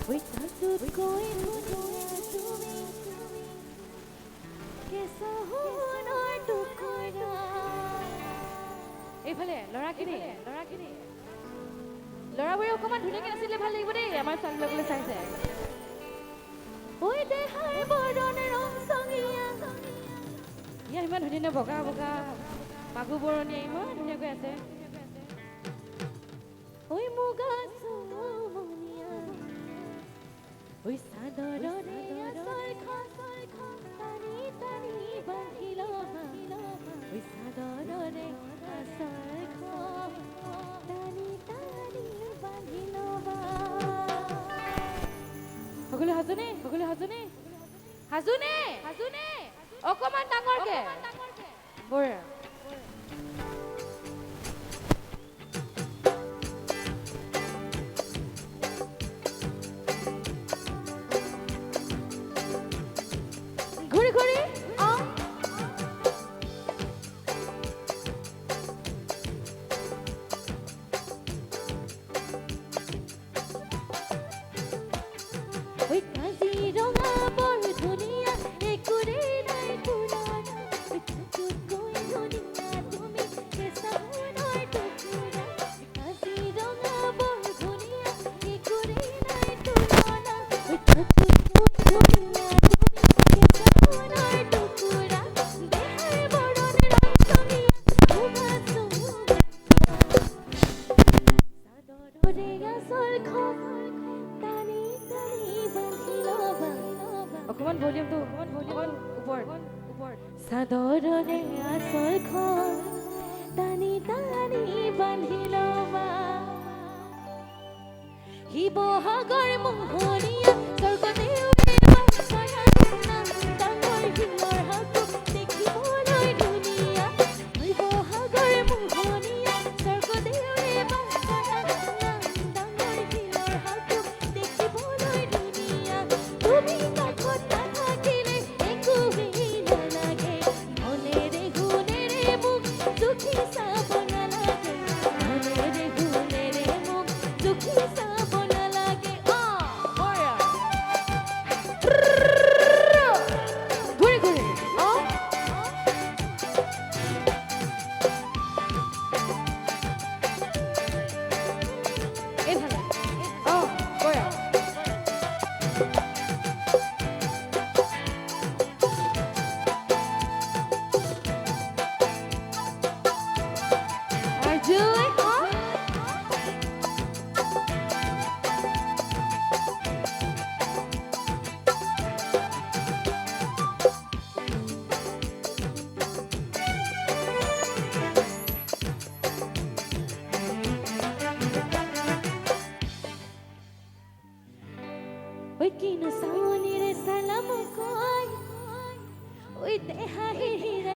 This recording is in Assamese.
Oi, tanto कोई তুমি কেঁচা সোণৰ টুকুৰা এইফালে ল'ৰাখিনি ল'ৰাবোৰে অকণমান ধুনীয়াকৈ নাচিলে ভাল লাগিব দেই আমাৰ ছোৱালীবিলাকলৈ চাইছে ঐ দেহাৰ বৰণ ৰং চঙীয়া ইয়া ইমান ধুনীয়া বগা বগা মাগু বৰণীয়া ইমান ধুনীয়াকৈ আছে ঐ মুগা চুমনীয়া ঐ চাদৰৰে আঁচলখন টানি টানি বান্ধি ল'বা ঐ চাদৰৰে আঁচলখন টানি টানি বান্ধি ল'বা সকলোৱে সাজুনে অকণমান ডাঙৰকে বঢ়িয়া ঘূৰি ঐ কাজিৰঙা বৰ ধুনীয়া একোৰে নাই তুলনা তাতোতকৈ ধুনীয়া তুমি কেঁচা সোণৰ টুকুৰা কাজিৰঙা বৰ ধুনীয়া একোৰে নাই তুলনা তাতোতকৈ ধুনীয়া তুমি কেঁচা সোণৰ টুকুৰা দেহাৰ বৰণ ৰং চঙীয়া মুগা চুমনীয়া চাদৰৰে আঁচলখন টানি টানি বান্ধি ল'বা অকণমান ভলিউমটো অকণমান ওপৰ চাদৰৰে আঁচলখন টানি টানি বান্ধি ল'বা শিৱসাগৰ মোহনীয়া স্বৰ্গদেউ ডাঙৰ শিলৰ সাঁকো দেখিবলৈ ধুনীয়া শিৱসাগৰ মোহনীয়া স্বৰ্গদেউৰে ডাঙৰ শিলৰ সাঁকো দেখিবলৈ ধুনীয়া তুমি কাষত নাথাকিলে একোৱেই নালাগে মনেৰে গুণেৰে মোক জুখি চাব নালাগে মনেৰে গুণেৰে মোক জুখি চাব নালাগে ঘূৰি এইফালে বঢ়িয়া Julie, Oi, que no saunire salamukoi. Oi, deha hira